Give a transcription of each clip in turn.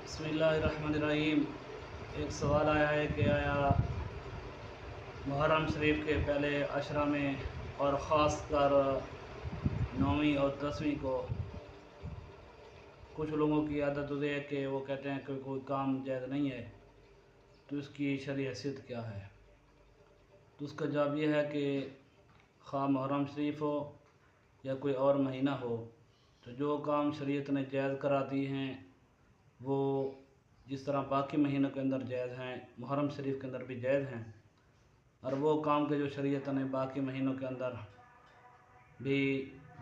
बिस्मिल्लाहिर्रहमानिर्रहीम। एक सवाल आया है कि आया मुहर्रम शरीफ के पहले अशरा में और ख़ास कर 9वीं और 10वीं को कुछ लोगों की आदत होती है कि वो कहते हैं कि कोई काम जायज़ नहीं है, तो इसकी शरई हैसियत क्या है। तो उसका जवाब ये है कि ख़्वाह मुहर्रम शरीफ हो या कोई और महीना हो, तो जो काम शरीयत ने जायज़ करा दी हैं वो जिस तरह बाकी महीनों के अंदर जायज़ हैं, मुहर्रम शरीफ के अंदर भी जायज़ हैं। और वो काम के जो शरीयत ने बाकी महीनों के अंदर भी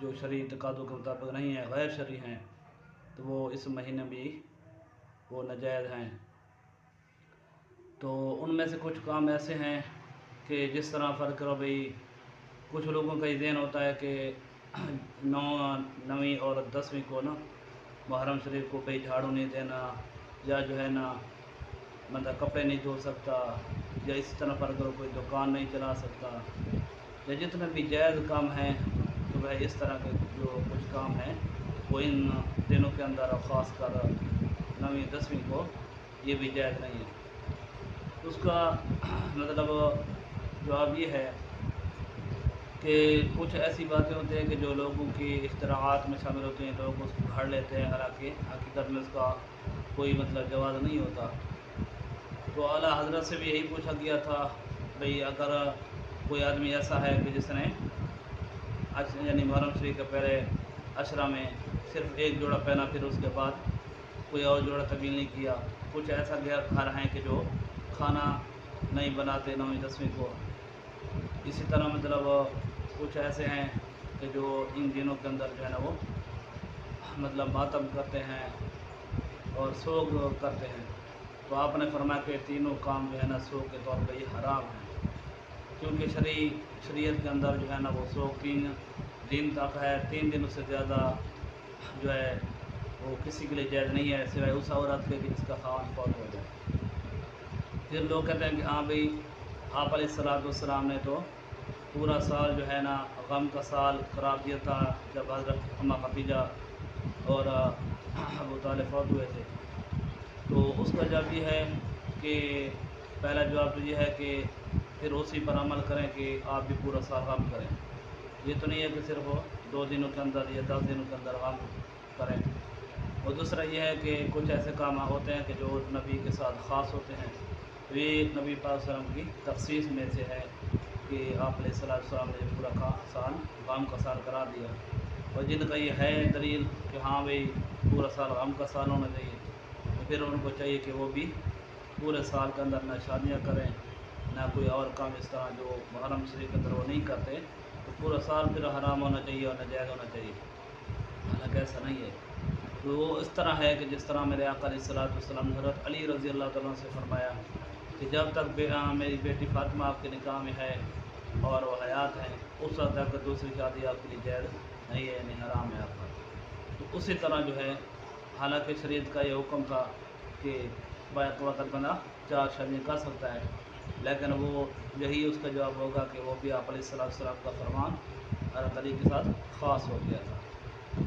जो शरई तकाज़ों के मुताबिक नहीं है, गैर शरई हैं, तो वो इस महीने भी वो नाजायज़ हैं। तो उनमें से कुछ काम ऐसे हैं कि जिस तरह फ़र्क करो भाई, कुछ लोगों का ये ज़हन होता है कि 9वीं और 10वीं को ना मुहर्रम शरीफ को भाई झाड़ू नहीं देना, या जो है ना मतलब कपड़े नहीं धो सकता, या इसी तरह पर करो कोई दुकान नहीं चला सकता, या जितने भी जायज़ काम हैं, तो वह इस तरह के जो कुछ काम हैं वो इन दिनों के अंदर ख़ास कर 9वीं 10वीं को ये भी जायज़ नहीं है। उसका मतलब जवाब ये है कि कुछ ऐसी बातें होती हैं कि जो लोगों की इख्तिराआत में शामिल होती हैं, लोग उसको घड़ लेते हैं, हालांकि हकीकत में उसका कोई मतलब जवाज़ नहीं होता। तो आला हज़रत से भी यही पूछा गया था भाई, अगर कोई आदमी ऐसा है कि जिसने यानी मुहर्रम शरीफ के पहले अशरा में सिर्फ एक जोड़ा पहना, फिर उसके बाद कोई और जोड़ा तब्दील नहीं किया। कुछ ऐसा गैर घर हैं कि जो खाना नहीं बनाते 9वीं 10वीं को। इसी तरह मतलब कुछ ऐसे हैं कि जो इन दिनों के अंदर जो है ना वो मतलब मातम करते हैं और सोग करते हैं। तो आपने फरमाया कि तीनों काम जो है ना सोग के तौर पर ये हराम है, क्योंकि शरीयत के अंदर जो है ना वो सोग 3 दिन तक है। 3 दिन उससे ज़्यादा जो है वो किसी के लिए जायज़ नहीं है, सिवाय उस औरत के कि जिसका खावन फौत हो जाए। फिर लोग कहते हैं कि हाँ भाई, आप अलैहिस्सलाम ने तो पूरा साल जो है ना गम का साल करार दिया था जब हज़रत अम्मा खदीजा और अबू तालिब फौत हुए थे। तो उसका जवाब ये है कि पहला जवाब तो ये है कि फिर उसी पर अमल करें कि आप भी पूरा साल गम करें। ये तो नहीं है कि सिर्फ 2 दिनों के अंदर या 10 दिनों के अंदर गम करें। और दूसरा ये है कि कुछ ऐसे काम होते हैं कि जो नबी के साथ ख़ास होते हैं, तो ये नबी पाक सल्लल्लाहु अलैहि वसल्लम की तख़सीस में से है कि आप अलैहिस्सलाम ने पूरा साल गम का साल करार दिया। और जिनका ये है दलील कि हाँ भाई पूरा साल गम का साल होना चाहिए, तो फिर उनको चाहिए कि वो भी पूरे साल के अंदर ना शादियाँ करें, ना कोई और काम इस तरह जो मुहर्रम शरीफ के अंदर वो नहीं करते, तो पूरा साल फिर हराम होना चाहिए और नाजायज़ होना चाहिए। हालांकि ऐसा नहीं है। तो वो इस तरह है कि जिस तरह मेरे आका अलैहिस्सलाम ने हज़रत अली रज़ी अल्लाह तआला अन्हु से फरमाया कि जब तक मेरी बेटी फ़ातिमा आपके निकाह में है और वो हयात हैं, उस वक्त तक दूसरी शादी आपके लिए जायज़ नहीं है, यानी हराम है आपका। तो उसी तरह जो है, हालांकि शरीयत का ये हुक्म था कि बैक वक़्त बंदा 4 शादियाँ कर सकता है, लेकिन वो यही उसका जवाब होगा कि वो भी आप अलैहिस्सलाम का फरमान हज़रत अली के साथ ख़ास हो गया था।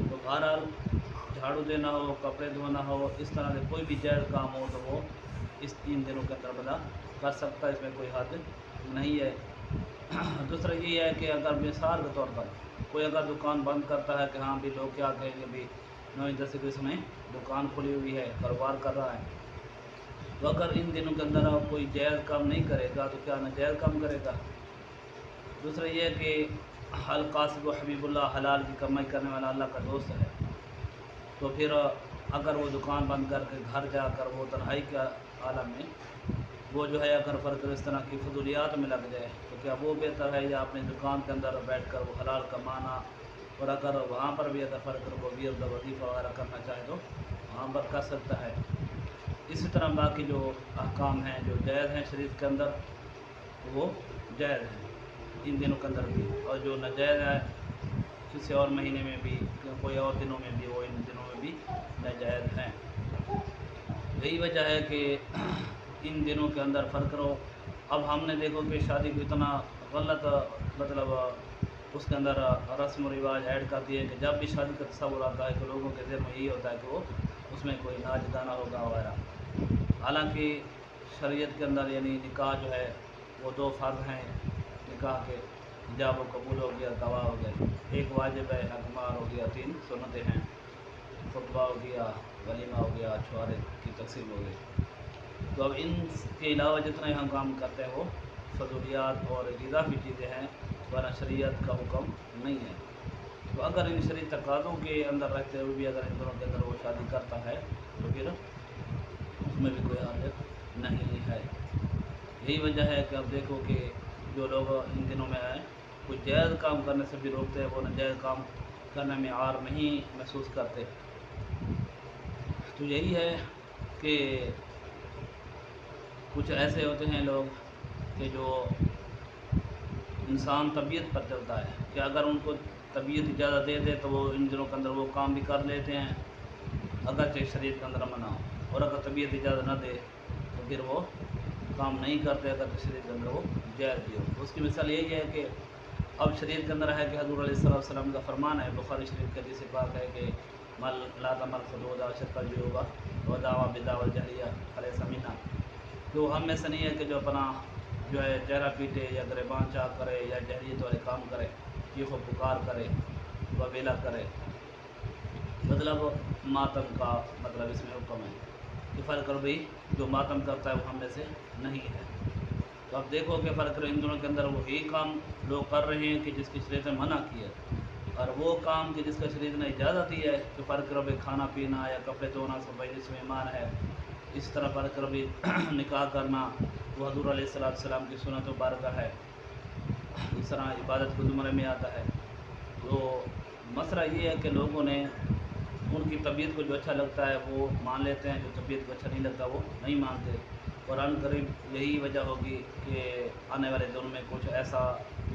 तो बहरहाल झाड़ू देना हो, कपड़े धोना हो, इस तरह के कोई भी जायज़ काम हो तो वो इस 3 दिनों के अंदर बंदा कर सकता है, इसमें कोई हद नहीं है। दूसरा ये है कि अगर मिसाल के तौर पर कोई अगर दुकान बंद करता है कि हाँ भी लोग क्या कहेंगे, भी 9वीं 10वीं को इसमें दुकान खुली हुई है, कारोबार कर रहा है, तो अगर इन दिनों के अंदर आप कोई जायज़ काम नहीं करेगा तो क्या नाजायज़ काम करेगा। दूसरा ये है कि हल कासिब हबीबुल्लाह, हलाल की कमाई करने वाला अल्लाह का दोस्त है। तो फिर अगर वो दुकान बंद करके घर जाकर वो तन्हाई के आलम में वो जो है अगर फ़र्क इस तरह की फजूलियात में लग जाए, तो क्या वो बेहतर है या अपनी दुकान के अंदर बैठ कर वो हलाल कमाना। और अगर वहाँ पर भी अगर फ़र्क वो विर्द वजीफ़ा वगैरह करना चाहे तो वहाँ पर कर सकता है। इसी तरह बाकी जो अहकाम हैं जो जायज़ हैं शरीयत के अंदर, तो वो जायज़ हैं इन दिनों के अंदर भी, और जो नाजायज़ है किसी और महीने में भी, कोई और दिनों में भी, वो इन दिनों में भी नाजायज़ हैं। यही वजह है कि इन दिनों के अंदर फ़र्क रहो। अब हमने देखो कि शादी को इतना गलत मतलब उसके अंदर रस्म व रिवाज ऐड कर दिए कि जब भी शादी का तस्वुर आता है तो लोगों के ज़हन में यही होता है कि वो اس میں کوئی ناچ گانا ہوگا وغیرہ۔ حالانکہ شریعت کے اندر یعنی نکاح جو ہے وہ دو فرض ہیں نکاح کے، حجاب و قبول ہو گیا، گواہ ہو گئے، ایک واجب ہے اقمار ہو گیا، 3 سنتیں ہیں، خطبہ ہو گیا، ولیمہ ہو گیا، چھوارے کی تقسیم ہو گئی۔ تو اب ان کے علاوہ جتنے ہم کام کرتے ہیں وہ فضولیات اور اضافی چیزیں ہیں، ورنہ شریعت کا حکم نہیں ہے۔ تو اگر ان شرعی تقاضوں کے اندر رہتے ہوئے بھی اگر ان دونوں کے اندر وہ شادی کرتا ہے تو پھر اس میں بھی کوئی حرج نہیں ہے۔ یہی وجہ ہے کہ اب دیکھو کہ جو لوگ ان دنوں میں آئے کچھ جائز کام کرنے سے بھی روکتے ہیں، وہ ناجائز کام کرنے میں عار نہیں محسوس کرتے۔ تو یہی ہے کہ کچھ ایسے ہوتے ہیں لوگ کہ جو انسان طبیعت پر چلتا ہے کہ اگر ان کو طبیعت اجازت دے دے تو وہ ان دنوں کے اندر وہ کام بھی کر لیتے ہیں اگرچہ شریعت کے اندر منع ہو، اور اگر طبیعت اجازت نہ دے تو پھر وہ کام نہیں کرتے اگر شریعت کے اندر وہ جائز بھی ہو۔ اس کی مثال یہی ہے کہ اب شریعت کے اندر ہے کہ حضور علیہ السلام کا فرمان ہے، بخاری شریف کے حدیث پاک ہے کہ مل لا تمل خدودا شکل جو ہوگا وہ دعویٰ بدعوى الجاہلیہ علیہ سمینہ، تو ہم میں سے نہیں ہے کہ جو اپنا جو ہے چہرہ پیٹے یا گریبان چاک کرے یا جہریت والے کام کرے، چیخ و پکار کرے، وبیلا کرے، مطلب ماتم کا مطلب اس میں حکم ہے کہ فرق کرو بھائی جو ماتم کرتا ہے وہ ہم میں سے نہیں ہے۔ تو اب دیکھو کہ فرق کرو ان دونوں کے اندر وہی کام لوگ کر رہے ہیں کہ جس کی شریعت نے منع کیا، اور وہ کام کہ جس کا شریعت نے اجازت دی ہے کہ فرق کرو بھائی کھانا پینا یا کپڑے دھونا صفائی جس میں ایمان ہے، اس طرح فرق کرو بھائی نکاح کرنا وہ حضور علیہ السلام کی سنت مبارکہ ہے، اس طرح عبادت کے زمرے میں آتا ہے۔ تو مسئلہ یہ ہے کہ لوگوں نے ان کی طبیعت کو جو اچھا لگتا ہے وہ مان لیتے ہیں، جو طبیعت کو اچھا نہیں لگتا وہ نہیں مانتے، اور ان قریب یہی وجہ ہوگی کہ آنے والے دنوں میں کچھ ایسا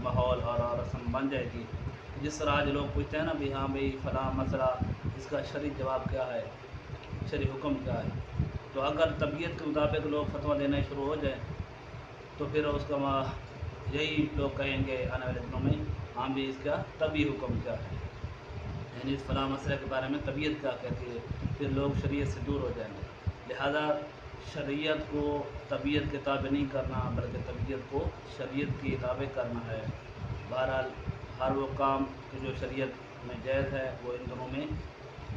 ماحول اور رسم بن جائے گی جس طرح آج لوگ پوچھتے ہیں نا بھی ہاں بھائی فلاں مسئلہ اس کا شرعی جواب کیا ہے، شرعی حکم کیا ہے، تو اگر طبیعت کے مطابق لوگ فتویٰ دینے شروع ہو جائیں تو پھر اس کا یہی لوگ کہیں گے آنے والے دنوں میں ہاں بھی اس کا طبی حکم کیا ہے، یعنی اس فلاں مسئلے کے بارے میں طبیعت کیا کہتی ہے، پھر لوگ شریعت سے دور ہو جائیں گے۔ لہذا شریعت کو طبیعت کے تابع نہیں کرنا بلکہ طبیعت کو شریعت کی تابع کرنا ہے۔ بہرحال ہر وہ کام کہ جو شریعت میں جائز ہے وہ ان دنوں میں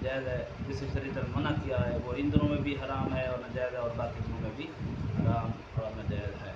جائز ہے، جسے شریعت نے منع کیا ہے وہ ان دنوں میں بھی حرام ہے اور ناجائز ہے، اور باقی دنوں میں بھی حرام اور ناجائز ہے۔